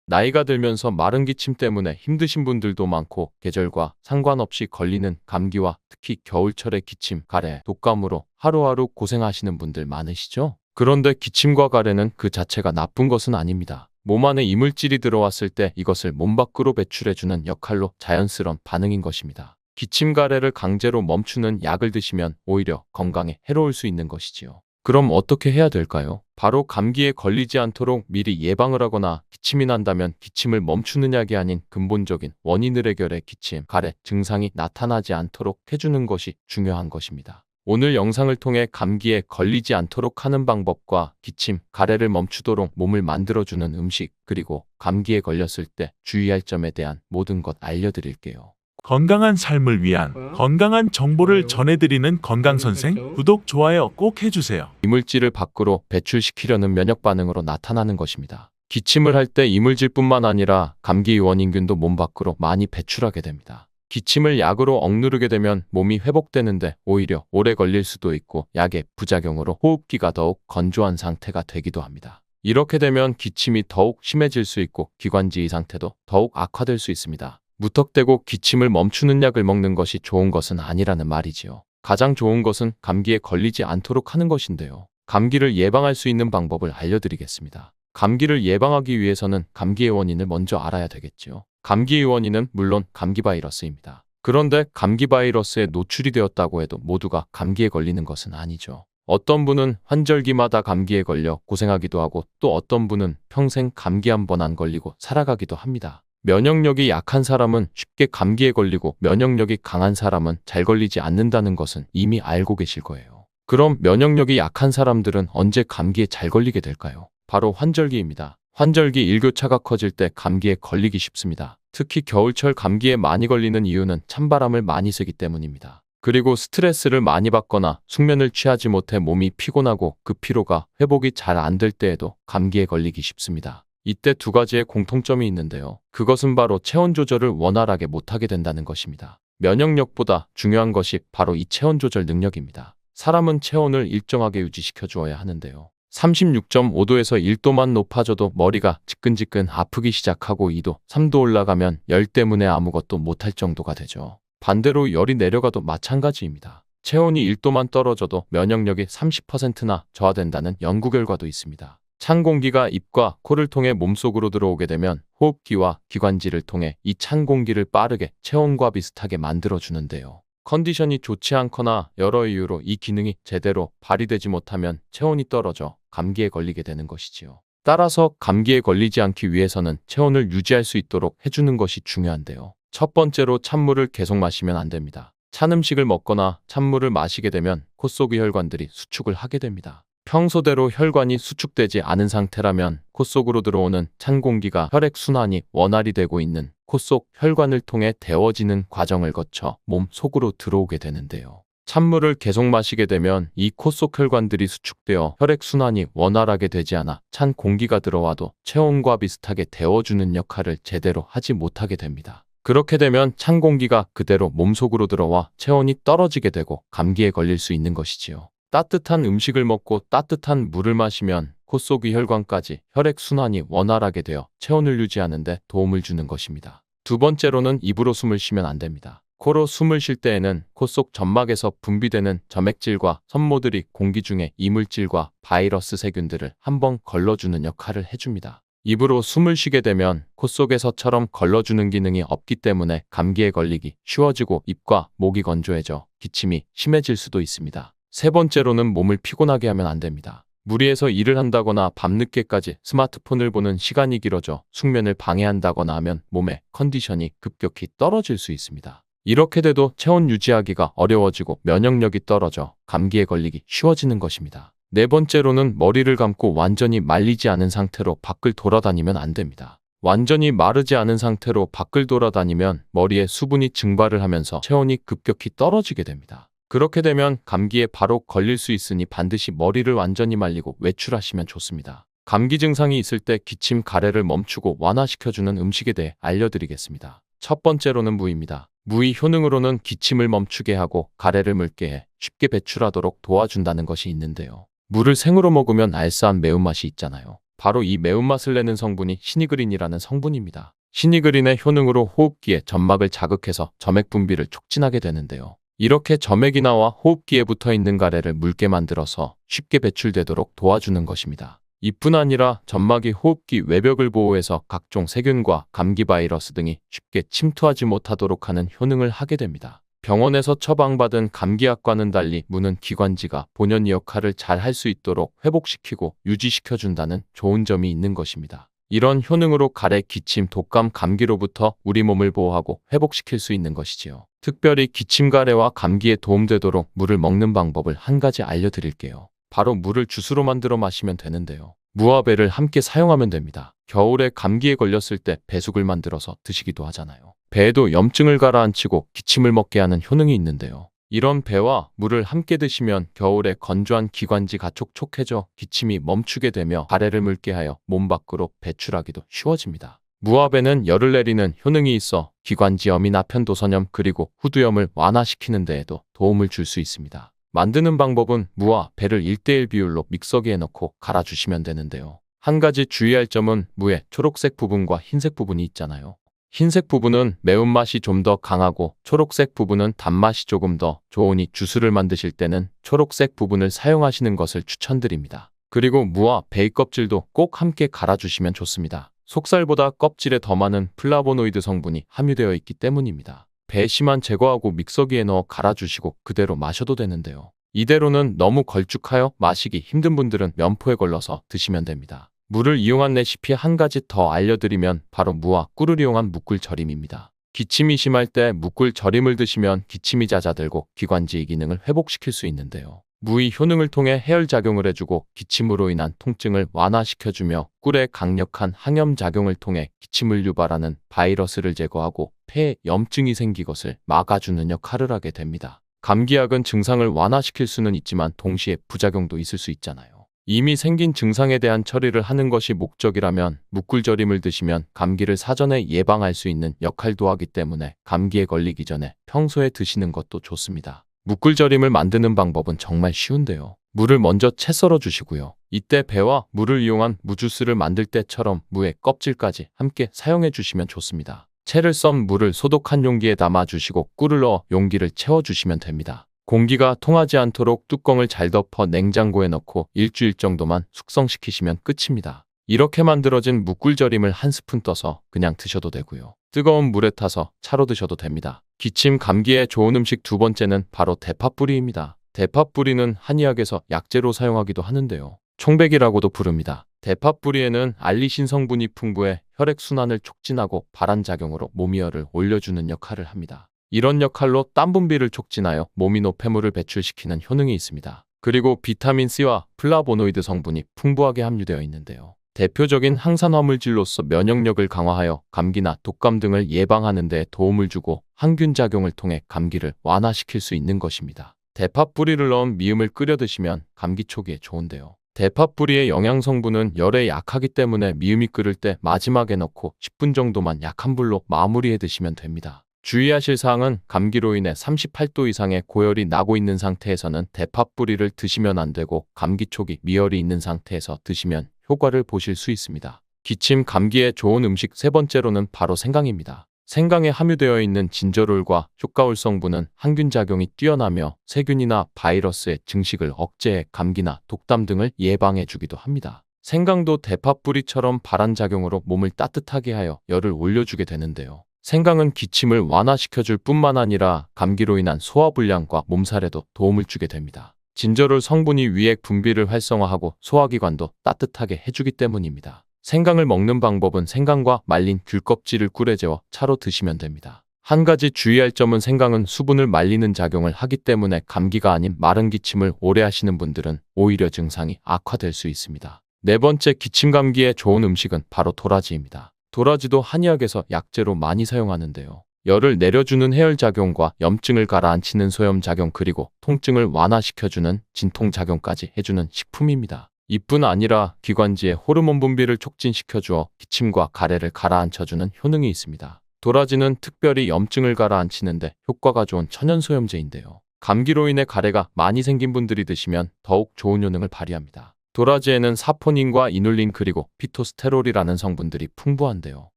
나이가 들면서 마른 기침 때문에 힘드신 분들도 많고 계절과 상관없이 걸리는 감기와 특히 겨울철의 기침, 가래, 독감으로 하루하루 고생하시는 분들 많으시죠? 그런데 기침과 가래는 그 자체가 나쁜 것은 아닙니다. 몸 안에 이물질이 들어왔을 때 이것을 몸 밖으로 배출해주는 역할로 자연스러운 반응인 것입니다. 기침, 가래를 강제로 멈추는 약을 드시면 오히려 건강에 해로울 수 있는 것이지요. 그럼 어떻게 해야 될까요? 바로 감기에 걸리지 않도록 미리 예방을 하거나 기침이 난다면 기침을 멈추는 약이 아닌 근본적인 원인을 해결해 기침, 가래 증상이 나타나지 않도록 해주는 것이 중요한 것입니다. 오늘 영상을 통해 감기에 걸리지 않도록 하는 방법과 기침, 가래를 멈추도록 몸을 만들어주는 음식, 그리고 감기에 걸렸을 때 주의할 점에 대한 모든 것 알려드릴게요. 건강한 삶을 위한 건강한 정보를 전해드리는 건강선생 구독, 좋아요 꼭 해주세요. 이물질을 밖으로 배출시키려는 면역 반응으로 나타나는 것입니다. 기침을 할 때 이물질뿐만 아니라 감기 원인균도 몸 밖으로 많이 배출하게 됩니다. 기침을 약으로 억누르게 되면 몸이 회복되는데 오히려 오래 걸릴 수도 있고 약의 부작용으로 호흡기가 더욱 건조한 상태가 되기도 합니다. 이렇게 되면 기침이 더욱 심해질 수 있고 기관지의 상태도 더욱 악화될 수 있습니다. 무턱대고 기침을 멈추는 약을 먹는 것이 좋은 것은 아니라는 말이지요. 가장 좋은 것은 감기에 걸리지 않도록 하는 것인데요. 감기를 예방할 수 있는 방법을 알려드리겠습니다. 감기를 예방하기 위해서는 감기의 원인을 먼저 알아야 되겠지요. 감기의 원인은 물론 감기 바이러스입니다. 그런데 감기 바이러스에 노출이 되었다고 해도 모두가 감기에 걸리는 것은 아니죠. 어떤 분은 환절기마다 감기에 걸려 고생하기도 하고 또 어떤 분은 평생 감기 한 번 안 걸리고 살아가기도 합니다. 면역력이 약한 사람은 쉽게 감기에 걸리고 면역력이 강한 사람은 잘 걸리지 않는다는 것은 이미 알고 계실 거예요. 그럼 면역력이 약한 사람들은 언제 감기에 잘 걸리게 될까요? 바로 환절기입니다. 환절기 일교차가 커질 때 감기에 걸리기 쉽습니다. 특히 겨울철 감기에 많이 걸리는 이유는 찬바람을 많이 쐬기 때문입니다. 그리고 스트레스를 많이 받거나 숙면을 취하지 못해 몸이 피곤하고 그 피로가 회복이 잘 안 될 때에도 감기에 걸리기 쉽습니다. 이때 두 가지의 공통점이 있는데요. 그것은 바로 체온 조절을 원활하게 못하게 된다는 것입니다. 면역력보다 중요한 것이 바로 이 체온 조절 능력입니다. 사람은 체온을 일정하게 유지시켜 주어야 하는데요. 36.5도에서 1도만 높아져도 머리가 지끈지끈 아프기 시작하고 2도, 3도 올라가면 열 때문에 아무것도 못할 정도가 되죠. 반대로 열이 내려가도 마찬가지입니다. 체온이 1도만 떨어져도 면역력이 30%나 저하된다는 연구 결과도 있습니다. 찬 공기가 입과 코를 통해 몸속으로 들어오게 되면 호흡기와 기관지를 통해 이 찬 공기를 빠르게 체온과 비슷하게 만들어주는데요. 컨디션이 좋지 않거나 여러 이유로 이 기능이 제대로 발휘되지 못하면 체온이 떨어져 감기에 걸리게 되는 것이지요. 따라서 감기에 걸리지 않기 위해서는 체온을 유지할 수 있도록 해주는 것이 중요한데요. 첫 번째로 찬물을 계속 마시면 안 됩니다. 찬 음식을 먹거나 찬물을 마시게 되면 콧 속의 혈관들이 수축을 하게 됩니다. 평소대로 혈관이 수축되지 않은 상태라면 콧 속으로 들어오는 찬 공기가 혈액순환이 원활히 되고 있는 콧 속 혈관을 통해 데워지는 과정을 거쳐 몸 속으로 들어오게 되는데요. 찬물을 계속 마시게 되면 이 콧 속 혈관들이 수축되어 혈액순환이 원활하게 되지 않아 찬 공기가 들어와도 체온과 비슷하게 데워주는 역할을 제대로 하지 못하게 됩니다. 그렇게 되면 찬 공기가 그대로 몸속으로 들어와 체온이 떨어지게 되고 감기에 걸릴 수 있는 것이지요. 따뜻한 음식을 먹고 따뜻한 물을 마시면 콧 속의 혈관까지 혈액순환이 원활하게 되어 체온을 유지하는 데 도움을 주는 것입니다. 두 번째로는 입으로 숨을 쉬면 안 됩니다. 코로 숨을 쉴 때에는 콧 속 점막에서 분비되는 점액질과 섬모들이 공기 중에 이물질과 바이러스 세균들을 한번 걸러주는 역할을 해줍니다. 입으로 숨을 쉬게 되면 콧 속에서처럼 걸러주는 기능이 없기 때문에 감기에 걸리기 쉬워지고 입과 목이 건조해져 기침이 심해질 수도 있습니다. 세 번째로는 몸을 피곤하게 하면 안 됩니다. 무리해서 일을 한다거나 밤늦게까지 스마트폰을 보는 시간이 길어져 숙면을 방해한다거나 하면 몸의 컨디션이 급격히 떨어질 수 있습니다. 이렇게 돼도 체온 유지하기가 어려워지고 면역력이 떨어져 감기에 걸리기 쉬워지는 것입니다. 네 번째로는 머리를 감고 완전히 말리지 않은 상태로 밖을 돌아다니면 안 됩니다. 완전히 마르지 않은 상태로 밖을 돌아다니면 머리에 수분이 증발을 하면서 체온이 급격히 떨어지게 됩니다. 그렇게 되면 감기에 바로 걸릴 수 있으니 반드시 머리를 완전히 말리고 외출하시면 좋습니다. 감기 증상이 있을 때 기침, 가래를 멈추고 완화시켜주는 음식에 대해 알려드리겠습니다. 첫 번째로는 무입니다. 무의 효능으로는 기침을 멈추게 하고 가래를 묽게 해 쉽게 배출하도록 도와준다는 것이 있는데요. 무를 생으로 먹으면 알싸한 매운맛이 있잖아요. 바로 이 매운맛을 내는 성분이 시니그린이라는 성분입니다. 시니그린의 효능으로 호흡기의 점막을 자극해서 점액 분비를 촉진하게 되는데요. 이렇게 점액이 나와 호흡기에 붙어 있는 가래를 묽게 만들어서 쉽게 배출되도록 도와주는 것입니다. 이뿐 아니라 점막이 호흡기 외벽을 보호해서 각종 세균과 감기 바이러스 등이 쉽게 침투하지 못하도록 하는 효능을 하게 됩니다. 병원에서 처방받은 감기약과는 달리 무는 기관지가 본연의 역할을 잘 할 수 있도록 회복시키고 유지시켜준다는 좋은 점이 있는 것입니다. 이런 효능으로 가래, 기침, 독감, 감기로부터 우리 몸을 보호하고 회복시킬 수 있는 것이지요. 특별히 기침, 가래와 감기에 도움되도록 물을 먹는 방법을 한 가지 알려드릴게요. 바로 물을 주스로 만들어 마시면 되는데요. 무와 배를 함께 사용하면 됩니다. 겨울에 감기에 걸렸을 때 배숙을 만들어서 드시기도 하잖아요. 배에도 염증을 가라앉히고 기침을 먹게 하는 효능이 있는데요. 이런 배와 물을 함께 드시면 겨울에 건조한 기관지가 촉촉해져 기침이 멈추게 되며 가래를 묽게 하여 몸 밖으로 배출하기도 쉬워집니다. 무와 배는 열을 내리는 효능이 있어 기관지염이나 나편도선염 그리고 후두염을 완화시키는 데에도 도움을 줄 수 있습니다. 만드는 방법은 무와 배를 1:1 비율로 믹서기에 넣고 갈아주시면 되는데요. 한 가지 주의할 점은 무의 초록색 부분과 흰색 부분이 있잖아요. 흰색 부분은 매운맛이 좀 더 강하고 초록색 부분은 단맛이 조금 더 좋으니 주스를 만드실 때는 초록색 부분을 사용하시는 것을 추천드립니다. 그리고 무와 배의 껍질도 꼭 함께 갈아주시면 좋습니다. 속살보다 껍질에 더 많은 플라보노이드 성분이 함유되어 있기 때문입니다. 배심만 제거하고 믹서기에 넣어 갈아주시고 그대로 마셔도 되는데요. 이대로는 너무 걸쭉하여 마시기 힘든 분들은 면포에 걸러서 드시면 됩니다. 물을 이용한 레시피 한 가지 더 알려드리면 바로 무와 꿀을 이용한 무꿀 절임입니다. 기침이 심할 때 무꿀 절임을 드시면 기침이 잦아들고 기관지의 기능을 회복시킬 수 있는데요. 무의 효능을 통해 해열작용을 해주고 기침으로 인한 통증을 완화시켜주며 꿀의 강력한 항염작용을 통해 기침을 유발하는 바이러스를 제거하고 폐에 염증이 생긴 것을 막아주는 역할을 하게 됩니다. 감기약은 증상을 완화시킬 수는 있지만 동시에 부작용도 있을 수 있잖아요. 이미 생긴 증상에 대한 처리를 하는 것이 목적이라면 무꿀절임을 드시면 감기를 사전에 예방할 수 있는 역할도 하기 때문에 감기에 걸리기 전에 평소에 드시는 것도 좋습니다. 무꿀절임을 만드는 방법은 정말 쉬운데요. 물을 먼저 채 썰어 주시고요. 이때 배와 물을 이용한 무주스를 만들 때처럼 무의 껍질까지 함께 사용해 주시면 좋습니다. 채를 썬 물을 소독한 용기에 담아 주시고 꿀을 넣어 용기를 채워 주시면 됩니다. 공기가 통하지 않도록 뚜껑을 잘 덮어 냉장고에 넣고 일주일 정도만 숙성시키시면 끝입니다. 이렇게 만들어진 무꿀절임을 한 스푼 떠서 그냥 드셔도 되고요. 뜨거운 물에 타서 차로 드셔도 됩니다. 기침, 감기에 좋은 음식 두 번째는 바로 대파뿌리입니다. 대파뿌리는 한의학에서 약재로 사용하기도 하는데요. 총백이라고도 부릅니다. 대파뿌리에는 알리신 성분이 풍부해 혈액순환을 촉진하고 발한작용으로 몸이열을 올려주는 역할을 합니다. 이런 역할로 땀 분비를 촉진하여 몸이 노폐물을 배출시키는 효능이 있습니다. 그리고 비타민C와 플라보노이드 성분이 풍부하게 함유되어 있는데요. 대표적인 항산화물질로서 면역력을 강화하여 감기나 독감 등을 예방하는 데 도움을 주고 항균 작용을 통해 감기를 완화시킬 수 있는 것입니다. 대파 뿌리를 넣은 미음을 끓여 드시면 감기 초기에 좋은데요. 대파 뿌리의 영양 성분은 열에 약하기 때문에 미음이 끓을 때 마지막에 넣고 10분 정도만 약한 불로 마무리해 드시면 됩니다. 주의하실 사항은 감기로 인해 38도 이상의 고열이 나고 있는 상태에서는 대파 뿌리를 드시면 안 되고 감기 초기 미열이 있는 상태에서 드시면 효과를 보실 수 있습니다. 기침, 감기에 좋은 음식 세 번째로는 바로 생강입니다. 생강에 함유되어 있는 진저롤과 효과올 성분은 항균 작용이 뛰어나며 세균이나 바이러스의 증식을 억제해 감기나 독담 등을 예방해 주기도 합니다. 생강도 대파 뿌리처럼 발한작용으로 몸을 따뜻하게 하여 열을 올려주게 되는데요. 생강은 기침을 완화시켜줄 뿐만 아니라 감기로 인한 소화불량과 몸살에도 도움을 주게 됩니다. 진저롤 성분이 위액 분비를 활성화하고 소화기관도 따뜻하게 해주기 때문입니다. 생강을 먹는 방법은 생강과 말린 귤 껍질을 꿀에 재워 차로 드시면 됩니다. 한 가지 주의할 점은 생강은 수분을 말리는 작용을 하기 때문에 감기가 아닌 마른 기침을 오래 하시는 분들은 오히려 증상이 악화될 수 있습니다. 네 번째 기침 감기에 좋은 음식은 바로 도라지입니다. 도라지도 한의학에서 약재로 많이 사용하는데요. 열을 내려주는 해열작용과 염증을 가라앉히는 소염작용 그리고 통증을 완화시켜주는 진통작용까지 해주는 식품입니다. 이뿐 아니라 기관지의 호르몬 분비를 촉진시켜주어 기침과 가래를 가라앉혀주는 효능이 있습니다. 도라지는 특별히 염증을 가라앉히는데 효과가 좋은 천연소염제인데요. 감기로 인해 가래가 많이 생긴 분들이 드시면 더욱 좋은 효능을 발휘합니다. 도라지에는 사포닌과 이눌린 그리고 피토스테롤이라는 성분들이 풍부한데요.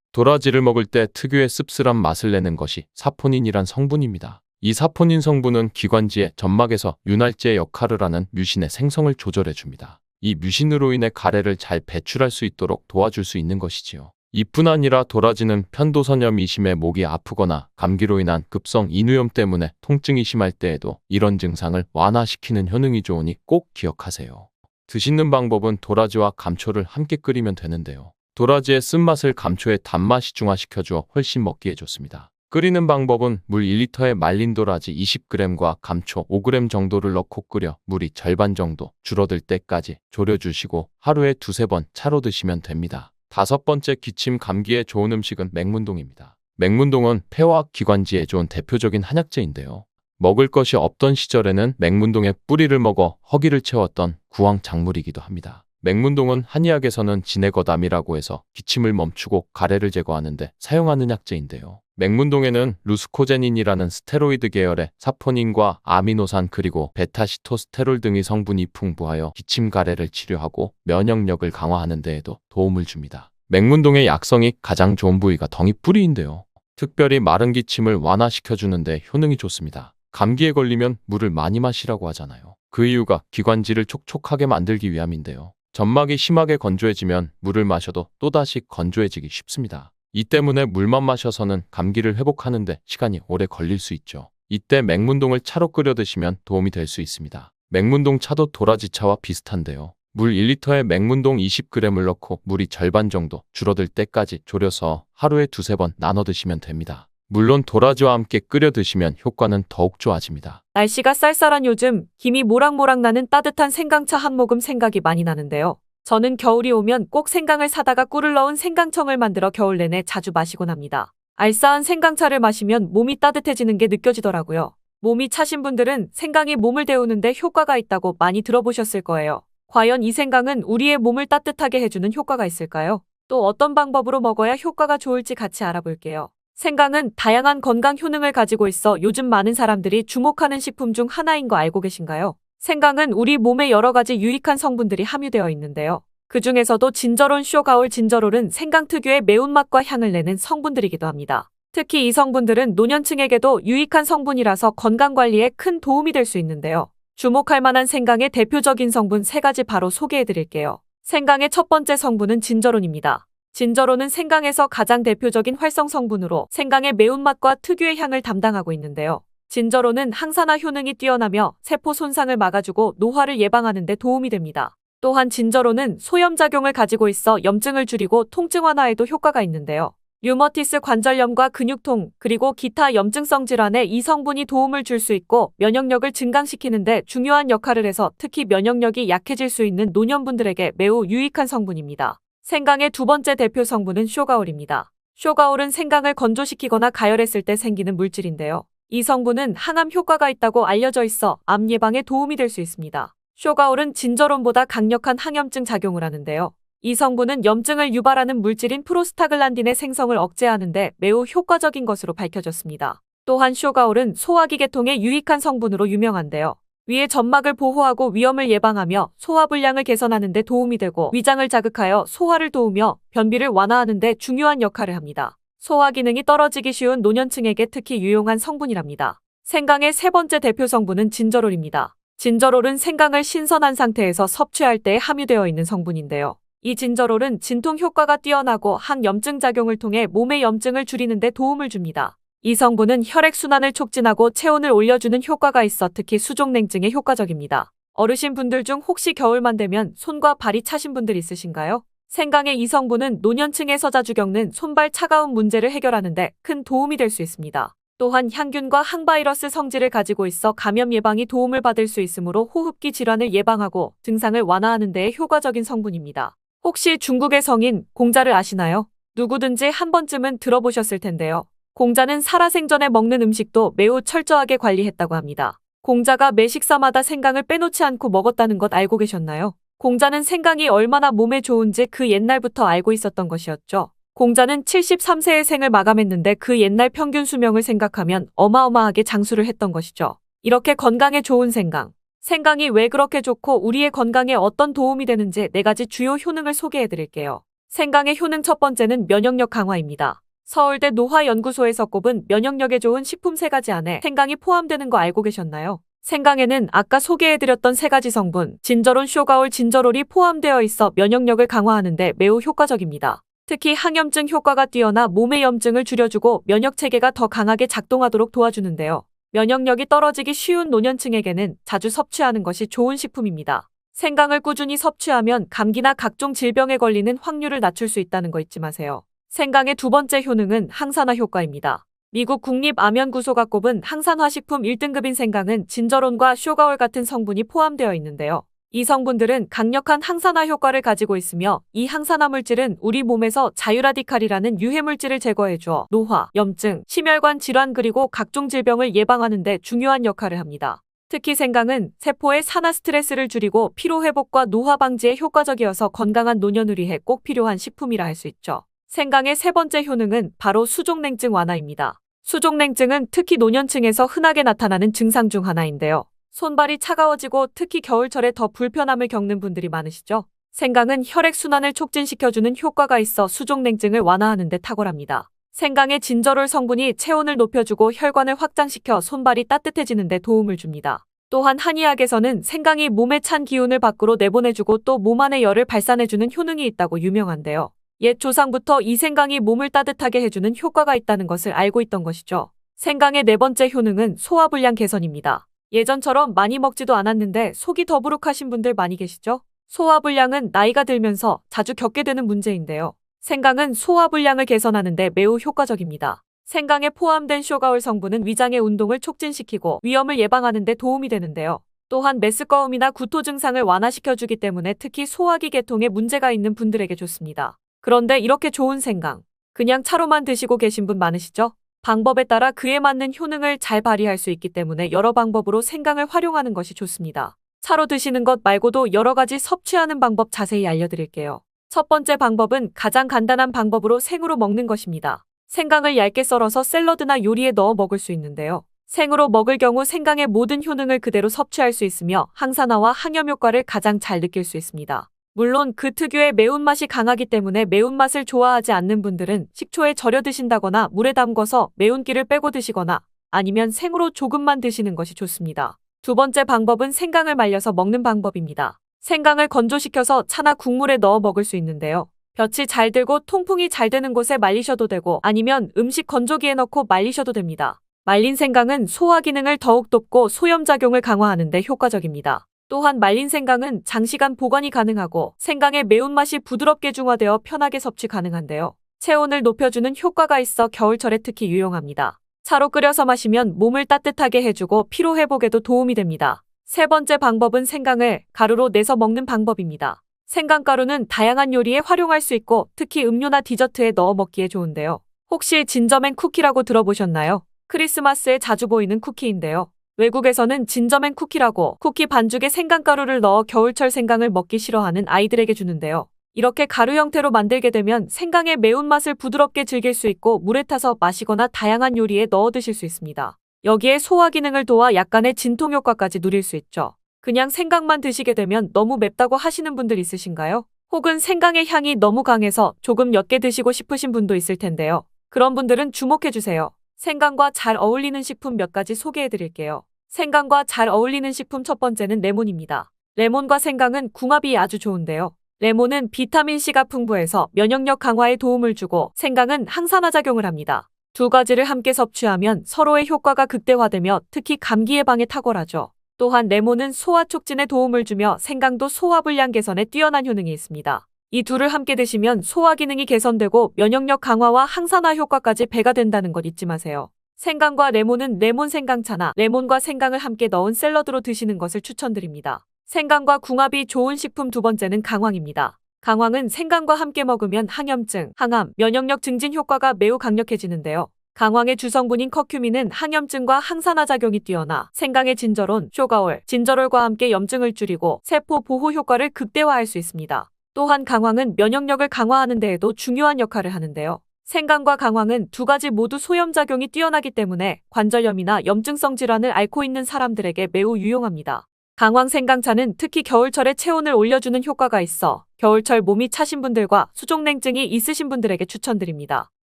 도라지를 먹을 때 특유의 씁쓸한 맛을 내는 것이 사포닌이란 성분입니다. 이 사포닌 성분은 기관지의 점막에서 윤활제 역할을 하는 뮤신의 생성을 조절해 줍니다. 이 뮤신으로 인해 가래를 잘 배출할 수 있도록 도와줄 수 있는 것이지요. 이뿐 아니라 도라지는 편도선염이 심해 목이 아프거나 감기로 인한 급성 인후염 때문에 통증이 심할 때에도 이런 증상을 완화시키는 효능이 좋으니 꼭 기억하세요. 드시는 방법은 도라지와 감초를 함께 끓이면 되는데요. 도라지의 쓴맛을 감초의 단맛이 중화시켜주어 훨씬 먹기에 좋습니다. 끓이는 방법은 물 1리터에 말린 도라지 20g과 감초 5g 정도를 넣고 끓여 물이 절반 정도 줄어들 때까지 졸여주시고 하루에 2-3번 차로 드시면 됩니다. 5번째, 기침 감기에 좋은 음식은 맹문동입니다. 맹문동은 폐와 기관지에 좋은 대표적인 한약재인데요. 먹을 것이 없던 시절에는 맹문동의 뿌리를 먹어 허기를 채웠던 구황작물이기도 합니다. 맹문동은 한의학에서는 진해거담이라고 해서 기침을 멈추고 가래를 제거하는 데 사용하는 약재인데요. 맹문동에는 루스코제닌이라는 스테로이드 계열의 사포닌과 아미노산 그리고 베타시토스테롤 등의 성분이 풍부하여 기침 가래를 치료하고 면역력을 강화하는 데에도 도움을 줍니다. 맹문동의 약성이 가장 좋은 부위가 덩이 뿌리인데요. 특별히 마른 기침을 완화시켜주는 데 효능이 좋습니다. 감기에 걸리면 물을 많이 마시라고 하잖아요. 그 이유가 기관지를 촉촉하게 만들기 위함인데요. 점막이 심하게 건조해지면 물을 마셔도 또다시 건조해지기 쉽습니다. 이 때문에 물만 마셔서는 감기를 회복하는 데 시간이 오래 걸릴 수 있죠. 이때 맹문동을 차로 끓여 드시면 도움이 될 수 있습니다. 맹문동 차도 도라지차와 비슷한데요. 물 1리터에 맹문동 20g을 넣고 물이 절반 정도 줄어들 때까지 졸여서 하루에 2-3번 나눠 드시면 됩니다. 물론 도라지와 함께 끓여 드시면 효과는 더욱 좋아집니다. 날씨가 쌀쌀한 요즘 김이 모락모락 나는 따뜻한 생강차 한 모금 생각이 많이 나는데요. 저는 겨울이 오면 꼭 생강을 사다가 꿀을 넣은 생강청을 만들어 겨울 내내 자주 마시곤 합니다. 알싸한 생강차를 마시면 몸이 따뜻해지는 게 느껴지더라고요. 몸이 차신 분들은 생강이 몸을 데우는데 효과가 있다고 많이 들어보셨을 거예요. 과연 이 생강은 우리의 몸을 따뜻하게 해주는 효과가 있을까요? 또 어떤 방법으로 먹어야 효과가 좋을지 같이 알아볼게요. 생강은 다양한 건강 효능을 가지고 있어 요즘 많은 사람들이 주목하는 식품 중 하나인 거 알고 계신가요? 생강은 우리 몸에 여러 가지 유익한 성분들이 함유되어 있는데요. 그 중에서도 진저론, 쇼가올, 진저롤은 생강 특유의 매운맛과 향을 내는 성분들이기도 합니다. 특히 이 성분들은 노년층에게도 유익한 성분이라서 건강관리에 큰 도움이 될 수 있는데요. 주목할 만한 생강의 대표적인 성분 3가지 바로 소개해드릴게요. 생강의 첫 번째 성분은 진저론입니다. 진저론은 생강에서 가장 대표적인 활성 성분으로 생강의 매운맛과 특유의 향을 담당하고 있는데요. 진저론은 항산화 효능이 뛰어나며 세포 손상을 막아주고 노화를 예방하는 데 도움이 됩니다. 또한 진저론은 소염작용을 가지고 있어 염증을 줄이고 통증 완화에도 효과가 있는데요. 류머티스 관절염과 근육통, 그리고 기타 염증성 질환에 이 성분이 도움을 줄 수 있고 면역력을 증강시키는 데 중요한 역할을 해서 특히 면역력이 약해질 수 있는 노년분들에게 매우 유익한 성분입니다. 생강의 두 번째 대표 성분은 쇼가올입니다. 쇼가올은 생강을 건조시키거나 가열했을 때 생기는 물질인데요. 이 성분은 항암 효과가 있다고 알려져 있어 암 예방에 도움이 될 수 있습니다. 쇼가올은 진저론보다 강력한 항염증 작용을 하는데요. 이 성분은 염증을 유발하는 물질인 프로스타글란딘의 생성을 억제하는 데 매우 효과적인 것으로 밝혀졌습니다. 또한 쇼가올은 소화기 계통의 유익한 성분으로 유명한데요. 위의 점막을 보호하고 위염을 예방하며 소화불량을 개선하는 데 도움이 되고 위장을 자극하여 소화를 도우며 변비를 완화하는 데 중요한 역할을 합니다. 소화 기능이 떨어지기 쉬운 노년층에게 특히 유용한 성분이랍니다. 생강의 세 번째 대표 성분은 진저롤입니다. 진저롤은 생강을 신선한 상태에서 섭취할 때 함유되어 있는 성분인데요. 이 진저롤은 진통 효과가 뛰어나고 항염증 작용을 통해 몸의 염증을 줄이는 데 도움을 줍니다. 이 성분은 혈액순환을 촉진하고 체온을 올려주는 효과가 있어 특히 수족냉증에 효과적입니다. 어르신분들 중 혹시 겨울만 되면 손과 발이 차신 분들 있으신가요? 생강의 이 성분은 노년층에서 자주 겪는 손발 차가운 문제를 해결하는 데 큰 도움이 될 수 있습니다. 또한 향균과 항바이러스 성질을 가지고 있어 감염 예방이 도움을 받을 수 있으므로 호흡기 질환을 예방하고 증상을 완화하는 데 효과적인 성분입니다. 혹시 중국의 성인 공자를 아시나요? 누구든지 한 번쯤은 들어보셨을 텐데요. 공자는 살아생전에 먹는 음식도 매우 철저하게 관리했다고 합니다. 공자가 매 식사마다 생강을 빼놓지 않고 먹었다는 것 알고 계셨나요? 공자는 생강이 얼마나 몸에 좋은지 그 옛날부터 알고 있었던 것이었죠. 공자는 73세의 생을 마감했는데 그 옛날 평균 수명을 생각하면 어마어마하게 장수를 했던 것이죠. 이렇게 건강에 좋은 생강, 생강이 왜 그렇게 좋고 우리의 건강에 어떤 도움이 되는지 4가지 주요 효능을 소개해 드릴게요. 생강의 효능 첫 번째는 면역력 강화입니다. 서울대 노화연구소에서 꼽은 면역력에 좋은 식품 3가지 안에 생강이 포함되는 거 알고 계셨나요? 생강에는 아까 소개해드렸던 3가지 성분, 진저론, 쇼가올, 진저롤이 포함되어 있어 면역력을 강화하는데 매우 효과적입니다. 특히 항염증 효과가 뛰어나 몸의 염증을 줄여주고 면역체계가 더 강하게 작동하도록 도와주는데요. 면역력이 떨어지기 쉬운 노년층에게는 자주 섭취하는 것이 좋은 식품입니다. 생강을 꾸준히 섭취하면 감기나 각종 질병에 걸리는 확률을 낮출 수 있다는 거 잊지 마세요. 생강의 두 번째 효능은 항산화 효과입니다. 미국 국립암연구소가 꼽은 항산화 식품 1등급인 생강은 진저론과 쇼가올 같은 성분이 포함되어 있는데요. 이 성분들은 강력한 항산화 효과를 가지고 있으며 이 항산화 물질은 우리 몸에서 자유라디칼이라는 유해물질을 제거해주어 노화, 염증, 심혈관 질환 그리고 각종 질병을 예방하는 데 중요한 역할을 합니다. 특히 생강은 세포의 산화 스트레스를 줄이고 피로회복과 노화 방지에 효과적이어서 건강한 노년을 위해 꼭 필요한 식품이라 할 수 있죠. 생강의 세 번째 효능은 바로 수족냉증 완화입니다. 수족냉증은 특히 노년층에서 흔하게 나타나는 증상 중 하나인데요. 손발이 차가워지고 특히 겨울철에 더 불편함을 겪는 분들이 많으시죠? 생강은 혈액순환을 촉진시켜주는 효과가 있어 수족냉증을 완화하는 데 탁월합니다. 생강의 진저롤 성분이 체온을 높여주고 혈관을 확장시켜 손발이 따뜻해지는 데 도움을 줍니다. 또한 한의학에서는 생강이 몸의 찬 기운을 밖으로 내보내주고 또 몸 안의 열을 발산해주는 효능이 있다고 유명한데요. 옛 조상부터 이 생강이 몸을 따뜻하게 해주는 효과가 있다는 것을 알고 있던 것이죠. 생강의 네 번째 효능은 소화불량 개선입니다. 예전처럼 많이 먹지도 않았는데 속이 더부룩하신 분들 많이 계시죠? 소화불량은 나이가 들면서 자주 겪게 되는 문제인데요. 생강은 소화불량을 개선하는 데 매우 효과적입니다. 생강에 포함된 쇼가올 성분은 위장의 운동을 촉진시키고 위염을 예방하는 데 도움이 되는데요. 또한 메스꺼움이나 구토 증상을 완화시켜주기 때문에 특히 소화기 계통에 문제가 있는 분들에게 좋습니다. 그런데 이렇게 좋은 생강, 그냥 차로만 드시고 계신 분 많으시죠? 방법에 따라 그에 맞는 효능을 잘 발휘할 수 있기 때문에 여러 방법으로 생강을 활용하는 것이 좋습니다. 차로 드시는 것 말고도 여러 가지 섭취하는 방법 자세히 알려드릴게요. 첫 번째 방법은 가장 간단한 방법으로 생으로 먹는 것입니다. 생강을 얇게 썰어서 샐러드나 요리에 넣어 먹을 수 있는데요. 생으로 먹을 경우 생강의 모든 효능을 그대로 섭취할 수 있으며 항산화와 항염 효과를 가장 잘 느낄 수 있습니다. 물론 그 특유의 매운맛이 강하기 때문에 매운맛을 좋아하지 않는 분들은 식초에 절여 드신다거나 물에 담궈서 매운기를 빼고 드시거나 아니면 생으로 조금만 드시는 것이 좋습니다. 두 번째 방법은 생강을 말려서 먹는 방법입니다. 생강을 건조시켜서 차나 국물에 넣어 먹을 수 있는데요. 볕이 잘 들고 통풍이 잘 되는 곳에 말리셔도 되고 아니면 음식 건조기에 넣고 말리셔도 됩니다. 말린 생강은 소화 기능을 더욱 돕고 소염작용을 강화하는 데 효과적입니다. 또한 말린 생강은 장시간 보관이 가능하고 생강의 매운맛이 부드럽게 중화되어 편하게 섭취 가능한데요. 체온을 높여주는 효과가 있어 겨울철에 특히 유용합니다. 차로 끓여서 마시면 몸을 따뜻하게 해주고 피로 회복에도 도움이 됩니다. 세 번째 방법은 생강을 가루로 내서 먹는 방법입니다. 생강가루는 다양한 요리에 활용할 수 있고 특히 음료나 디저트에 넣어 먹기에 좋은데요. 혹시 진저맨 쿠키라고 들어보셨나요? 크리스마스에 자주 보이는 쿠키인데요. 외국에서는 진저맨 쿠키라고 쿠키 반죽에 생강가루를 넣어 겨울철 생강을 먹기 싫어하는 아이들에게 주는데요. 이렇게 가루 형태로 만들게 되면 생강의 매운맛을 부드럽게 즐길 수 있고 물에 타서 마시거나 다양한 요리에 넣어 드실 수 있습니다. 여기에 소화 기능을 도와 약간의 진통 효과까지 누릴 수 있죠. 그냥 생강만 드시게 되면 너무 맵다고 하시는 분들 있으신가요? 혹은 생강의 향이 너무 강해서 조금 옅게 드시고 싶으신 분도 있을 텐데요. 그런 분들은 주목해주세요. 생강과 잘 어울리는 식품 몇 가지 소개해 드릴게요. 생강과 잘 어울리는 식품 첫 번째는 레몬입니다. 레몬과 생강은 궁합이 아주 좋은데요. 레몬은 비타민C가 풍부해서 면역력 강화에 도움을 주고 생강은 항산화 작용을 합니다. 두 가지를 함께 섭취하면 서로의 효과가 극대화되며 특히 감기 예방에 탁월하죠. 또한 레몬은 소화 촉진에 도움을 주며 생강도 소화불량 개선에 뛰어난 효능이 있습니다. 이 둘을 함께 드시면 소화 기능이 개선되고 면역력 강화와 항산화 효과까지 배가 된다는 것 잊지 마세요. 생강과 레몬은 레몬 생강차나 레몬과 생강을 함께 넣은 샐러드로 드시는 것을 추천드립니다. 생강과 궁합이 좋은 식품 두 번째는 강황입니다. 강황은 생강과 함께 먹으면 항염증, 항암, 면역력 증진 효과가 매우 강력해지는데요. 강황의 주성분인 커큐민은 항염증과 항산화 작용이 뛰어나 생강의 진저론, 쇼가올, 진저롤과 함께 염증을 줄이고 세포 보호 효과를 극대화할 수 있습니다. 또한 강황은 면역력을 강화하는 데에도 중요한 역할을 하는데요. 생강과 강황은 두 가지 모두 소염작용이 뛰어나기 때문에 관절염이나 염증성 질환을 앓고 있는 사람들에게 매우 유용합니다. 강황 생강차는 특히 겨울철에 체온을 올려주는 효과가 있어 겨울철 몸이 차신 분들과 수족냉증이 있으신 분들에게 추천드립니다.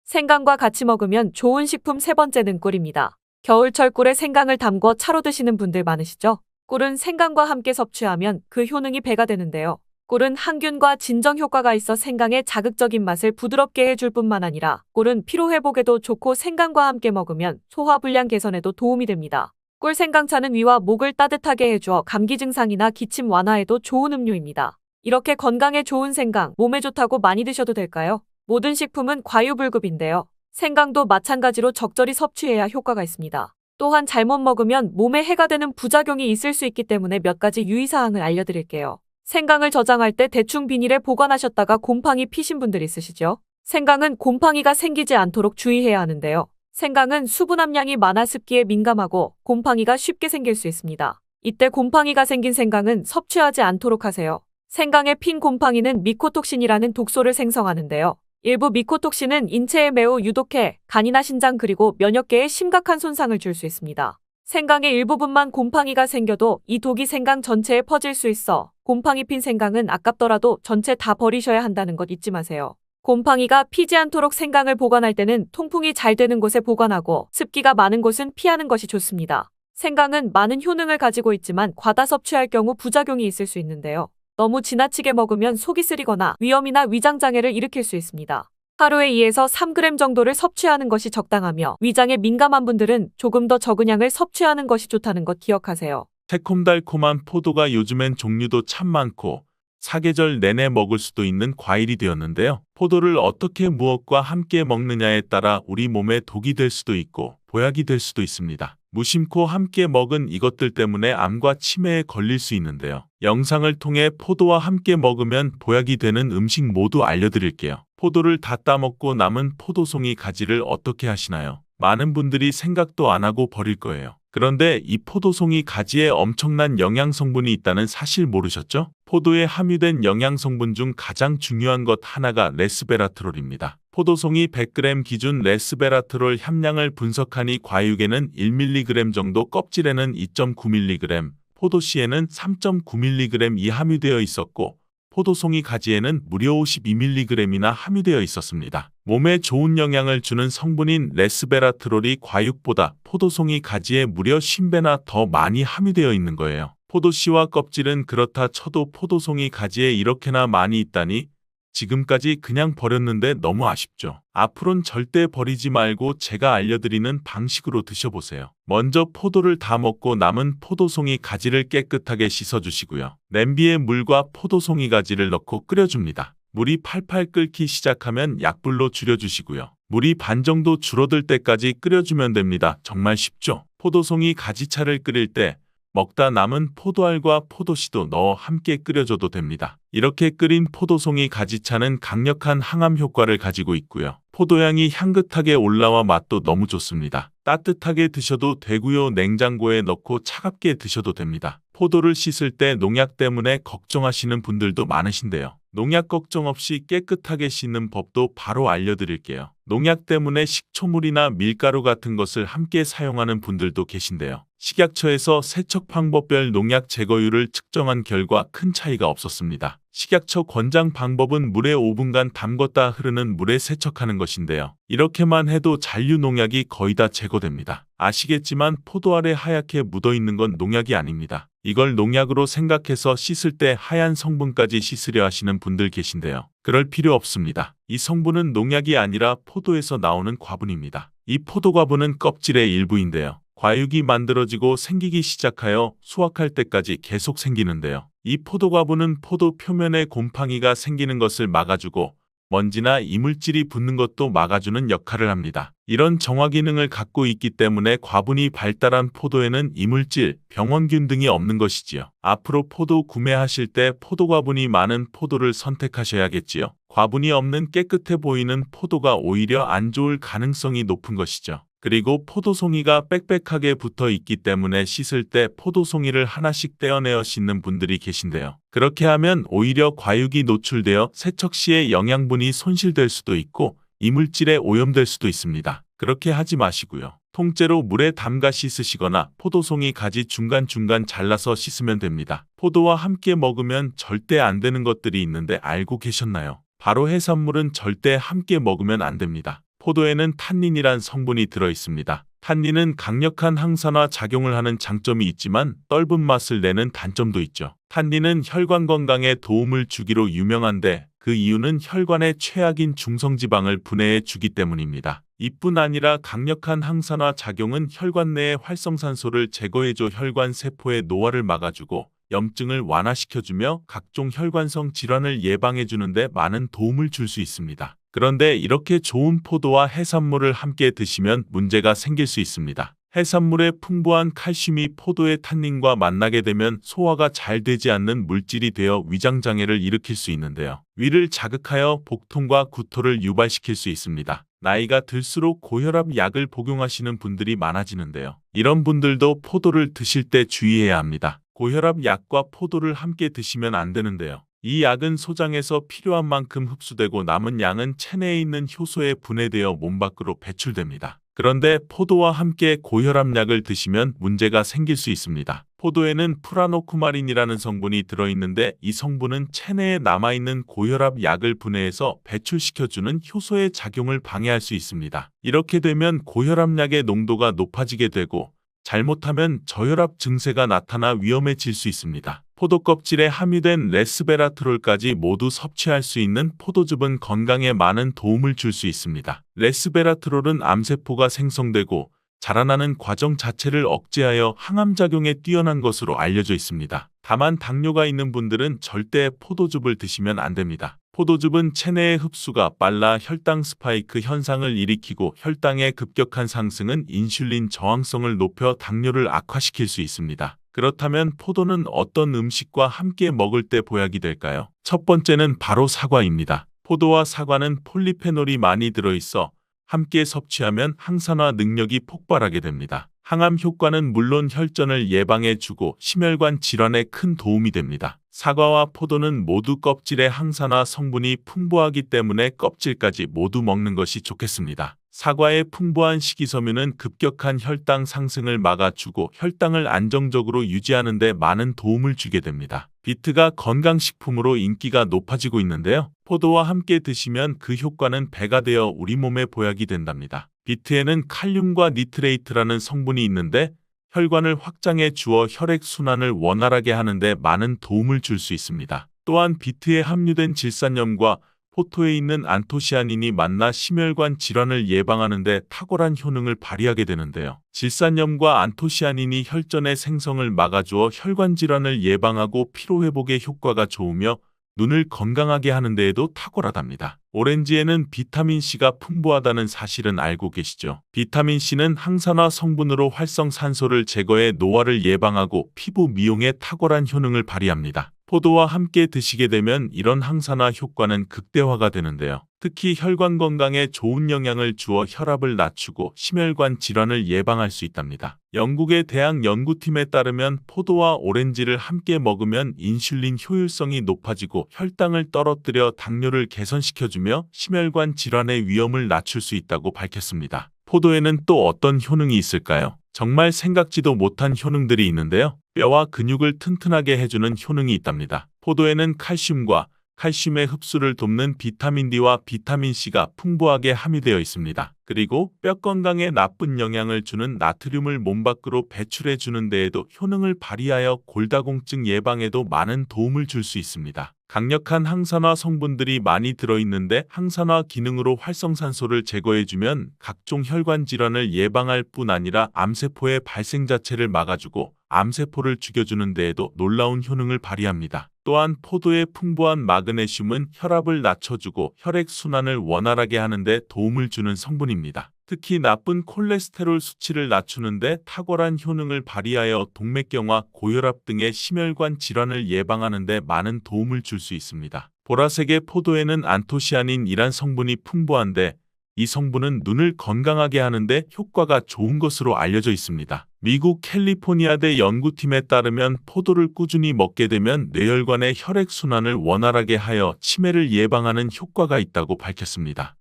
생강과 같이 먹으면 좋은 식품 세 번째는 꿀입니다. 겨울철 꿀에 생강을 담궈 차로 드시는 분들 많으시죠? 꿀은 생강과 함께 섭취하면 그 효능이 배가 되는데요. 꿀은 항균과 진정 효과가 있어 생강의 자극적인 맛을 부드럽게 해줄 뿐만 아니라 꿀은 피로회복에도 좋고 생강과 함께 먹으면 소화불량 개선에도 도움이 됩니다. 꿀 생강차는 위와 목을 따뜻하게 해주어 감기 증상이나 기침 완화에도 좋은 음료입니다. 이렇게 건강에 좋은 생강, 몸에 좋다고 많이 드셔도 될까요? 모든 식품은 과유불급인데요. 생강도 마찬가지로 적절히 섭취해야 효과가 있습니다. 또한 잘못 먹으면 몸에 해가 되는 부작용이 있을 수 있기 때문에 몇 가지 유의사항을 알려드릴게요. 생강을 저장할 때 대충 비닐에 보관하셨다가 곰팡이 피신 분들 있으시죠? 생강은 곰팡이가 생기지 않도록 주의해야 하는데요. 생강은 수분 함량이 많아 습기에 민감하고 곰팡이가 쉽게 생길 수 있습니다. 이때 곰팡이가 생긴 생강은 섭취하지 않도록 하세요. 생강에 핀 곰팡이는 미코톡신이라는 독소를 생성하는데요. 일부 미코톡신은 인체에 매우 유독해 간이나 신장 그리고 면역계에 심각한 손상을 줄 수 있습니다. 생강의 일부분만 곰팡이가 생겨도 이 독이 생강 전체에 퍼질 수 있어 곰팡이 핀 생강은 아깝더라도 전체 다 버리셔야 한다는 것 잊지 마세요. 곰팡이가 피지 않도록 생강을 보관할 때는 통풍이 잘 되는 곳에 보관하고 습기가 많은 곳은 피하는 것이 좋습니다. 생강은 많은 효능을 가지고 있지만 과다 섭취할 경우 부작용이 있을 수 있는데요. 너무 지나치게 먹으면 속이 쓰리거나 위염이나 위장장애를 일으킬 수 있습니다. 하루에 2에서 3g 정도를 섭취하는 것이 적당하며 위장에 민감한 분들은 조금 더 적은 양을 섭취하는 것이 좋다는 것 기억하세요. 새콤달콤한 포도가 요즘엔 종류도 참 많고 사계절 내내 먹을 수도 있는 과일이 되었는데요. 포도를 어떻게 무엇과 함께 먹느냐에 따라 우리 몸에 독이 될 수도 있고 보약이 될 수도 있습니다. 무심코 함께 먹은 이것들 때문에 암과 치매에 걸릴 수 있는데요. 영상을 통해 포도와 함께 먹으면 보약이 되는 음식 모두 알려드릴게요. 포도를 다 따먹고 남은 포도송이 가지를 어떻게 하시나요? 많은 분들이 생각도 안 하고 버릴 거예요. 그런데 이 포도송이 가지에 엄청난 영양 성분이 있다는 사실 모르셨죠? 포도에 함유된 영양 성분 중 가장 중요한 것 하나가 레스베라트롤입니다. 포도송이 100g 기준 레스베라트롤 함량을 분석하니 과육에는 1mg 정도, 껍질에는 2.9mg, 포도씨에는 3.9mg이 함유되어 있었고 포도송이 가지에는 무려 52mg이나 함유되어 있었습니다. 몸에 좋은 영향을 주는 성분인 레스베라트롤이 과육보다 포도송이 가지에 무려 50배나 더 많이 함유되어 있는 거예요. 포도씨와 껍질은 그렇다 쳐도 포도송이 가지에 이렇게나 많이 있다니 지금까지 그냥 버렸는데 너무 아쉽죠. 앞으로는 절대 버리지 말고 제가 알려드리는 방식으로 드셔보세요. 먼저 포도를 다 먹고 남은 포도송이 가지를 깨끗하게 씻어주시고요. 냄비에 물과 포도송이 가지를 넣고 끓여줍니다. 물이 팔팔 끓기 시작하면 약불로 줄여주시고요. 물이 반 정도 줄어들 때까지 끓여주면 됩니다. 정말 쉽죠? 포도송이 가지차를 끓일 때 먹다 남은 포도알과 포도씨도 넣어 함께 끓여줘도 됩니다. 이렇게 끓인 포도송이 가지차는 강력한 항암 효과를 가지고 있고요. 포도향이 향긋하게 올라와 맛도 너무 좋습니다. 따뜻하게 드셔도 되고요. 냉장고에 넣고 차갑게 드셔도 됩니다. 포도를 씻을 때 농약 때문에 걱정하시는 분들도 많으신데요. 농약 걱정 없이 깨끗하게 씻는 법도 바로 알려드릴게요. 농약 때문에 식초물이나 밀가루 같은 것을 함께 사용하는 분들도 계신데요. 식약처에서 세척 방법별 농약 제거율을 측정한 결과 큰 차이가 없었습니다. 식약처 권장 방법은 물에 5분간 담궜다 흐르는 물에 세척하는 것인데요. 이렇게만 해도 잔류 농약이 거의 다 제거됩니다. 아시겠지만 포도알에 하얗게 묻어있는 건 농약이 아닙니다. 이걸 농약으로 생각해서 씻을 때 하얀 성분까지 씻으려 하시는 분들 계신데요. 그럴 필요 없습니다. 이 성분은 농약이 아니라 포도에서 나오는 과분입니다. 이 포도과분은 껍질의 일부인데요. 과육이 만들어지고 생기기 시작하여 수확할 때까지 계속 생기는데요. 이 포도과분은 포도 표면에 곰팡이가 생기는 것을 막아주고 먼지나 이물질이 붙는 것도 막아주는 역할을 합니다. 이런 정화 기능을 갖고 있기 때문에 과분이 발달한 포도에는 이물질, 병원균 등이 없는 것이지요. 앞으로 포도 구매하실 때 포도과분이 많은 포도를 선택하셔야겠지요. 과분이 없는 깨끗해 보이는 포도가 오히려 안 좋을 가능성이 높은 것이죠. 그리고 포도송이가 빽빽하게 붙어 있기 때문에 씻을 때 포도송이를 하나씩 떼어내어 씻는 분들이 계신데요. 그렇게 하면 오히려 과육이 노출되어 세척 시에 영양분이 손실될 수도 있고 이물질에 오염될 수도 있습니다. 그렇게 하지 마시고요. 통째로 물에 담가 씻으시거나 포도송이 가지 중간중간 잘라서 씻으면 됩니다. 포도와 함께 먹으면 절대 안 되는 것들이 있는데 알고 계셨나요? 바로 해산물은 절대 함께 먹으면 안 됩니다. 포도에는 탄닌이란 성분이 들어 있습니다. 탄닌은 강력한 항산화 작용을 하는 장점이 있지만 떫은 맛을 내는 단점도 있죠. 탄닌은 혈관 건강에 도움을 주기로 유명한데 그 이유는 혈관의 최악인 중성지방을 분해해 주기 때문입니다. 이뿐 아니라 강력한 항산화 작용은 혈관 내의 활성산소를 제거해줘 혈관 세포의 노화를 막아주고 염증을 완화시켜주며 각종 혈관성 질환을 예방해주는 데 많은 도움을 줄 수 있습니다. 그런데 이렇게 좋은 포도와 해산물을 함께 드시면 문제가 생길 수 있습니다. 해산물의 풍부한 칼슘이 포도의 탄닌과 만나게 되면 소화가 잘 되지 않는 물질이 되어 위장장애를 일으킬 수 있는데요. 위를 자극하여 복통과 구토를 유발시킬 수 있습니다. 나이가 들수록 고혈압 약을 복용하시는 분들이 많아지는데요. 이런 분들도 포도를 드실 때 주의해야 합니다. 고혈압 약과 포도를 함께 드시면 안 되는데요. 이 약은 소장에서 필요한 만큼 흡수되고 남은 양은 체내에 있는 효소에 분해되어 몸 밖으로 배출됩니다. 그런데 포도와 함께 고혈압 약을 드시면 문제가 생길 수 있습니다. 포도에는 프라노쿠마린이라는 성분이 들어있는데 이 성분은 체내에 남아있는 고혈압 약을 분해해서 배출시켜주는 효소의 작용을 방해할 수 있습니다. 이렇게 되면 고혈압 약의 농도가 높아지게 되고 잘못하면 저혈압 증세가 나타나 위험해질 수 있습니다. 포도 껍질에 함유된 레스베라트롤까지 모두 섭취할 수 있는 포도즙은 건강에 많은 도움을 줄 수 있습니다. 레스베라트롤은 암세포가 생성되고 자라나는 과정 자체를 억제하여 항암작용에 뛰어난 것으로 알려져 있습니다. 다만 당뇨가 있는 분들은 절대 포도즙을 드시면 안 됩니다. 포도즙은 체내의 흡수가 빨라 혈당 스파이크 현상을 일으키고 혈당의 급격한 상승은 인슐린 저항성을 높여 당뇨를 악화시킬 수 있습니다. 그렇다면 포도는 어떤 음식과 함께 먹을 때 보약이 될까요? 첫 번째는 바로 사과입니다. 포도와 사과는 폴리페놀이 많이 들어있어 함께 섭취하면 항산화 능력이 폭발하게 됩니다. 항암 효과는 물론 혈전을 예방해주고 심혈관 질환에 큰 도움이 됩니다. 사과와 포도는 모두 껍질에 항산화 성분이 풍부하기 때문에 껍질까지 모두 먹는 것이 좋겠습니다. 사과의 풍부한 식이섬유는 급격한 혈당 상승을 막아주고 혈당을 안정적으로 유지하는 데 많은 도움을 주게 됩니다. 비트가 건강식품으로 인기가 높아지고 있는데요. 포도와 함께 드시면 그 효과는 배가 되어 우리 몸에 보약이 된답니다. 비트에는 칼륨과 니트레이트라는 성분이 있는데 혈관을 확장해 주어 혈액순환을 원활하게 하는 데 많은 도움을 줄 수 있습니다. 또한 비트에 함유된 질산염과 포도에 있는 안토시아닌이 만나 심혈관 질환을 예방하는 데 탁월한 효능을 발휘하게 되는데요. 질산염과 안토시아닌이 혈전의 생성을 막아주어 혈관 질환을 예방하고 피로회복에 효과가 좋으며 눈을 건강하게 하는 데에도 탁월하답니다. 오렌지에는 비타민C가 풍부하다는 사실은 알고 계시죠? 비타민C는 항산화 성분으로 활성산소를 제거해 노화를 예방하고 피부 미용에 탁월한 효능을 발휘합니다. 포도와 함께 드시게 되면 이런 항산화 효과는 극대화가 되는데요. 특히 혈관 건강에 좋은 영향을 주어 혈압을 낮추고 심혈관 질환을 예방할 수 있답니다. 영국의 대학 연구팀에 따르면 포도와 오렌지를 함께 먹으면 인슐린 효율성이 높아지고 혈당을 떨어뜨려 당뇨를 개선시켜주며 심혈관 질환의 위험을 낮출 수 있다고 밝혔습니다. 포도에는 또 어떤 효능이 있을까요? 정말 생각지도 못한 효능들이 있는데요. 뼈와 근육을 튼튼하게 해주는 효능이 있답니다. 포도에는 칼슘과 칼슘의 흡수를 돕는 비타민 D와 비타민 C가 풍부하게 함유되어 있습니다. 그리고 뼈 건강에 나쁜 영향을 주는 나트륨을 몸 밖으로 배출해 주는 데에도 효능을 발휘하여 골다공증 예방에도 많은 도움을 줄 수 있습니다. 강력한 항산화 성분들이 많이 들어있는데 항산화 기능으로 활성산소를 제거해주면 각종 혈관 질환을 예방할 뿐 아니라 암세포의 발생 자체를 막아주고 암세포를 죽여주는 데에도 놀라운 효능을 발휘합니다. 또한 포도의 풍부한 마그네슘은 혈압을 낮춰주고 혈액순환을 원활하게 하는 데 도움을 주는 성분입니다. 특히 나쁜 콜레스테롤 수치를 낮추는 데 탁월한 효능을 발휘하여 동맥경화, 고혈압 등의 심혈관 질환을 예방하는 데 많은 도움을 줄 수 있습니다. 보라색의 포도에는 안토시아닌이란 성분이 풍부한데 이 성분은 눈을 건강하게 하는데 효과가 좋은 것으로 알려져 있습니다. 미국 캘리포니아대 연구팀에 따르면 포도를 꾸준히 먹게 되면 뇌혈관의 혈액순환을 원활하게 하여 치매를 예방하는 효과가 있다고 밝혔습니다.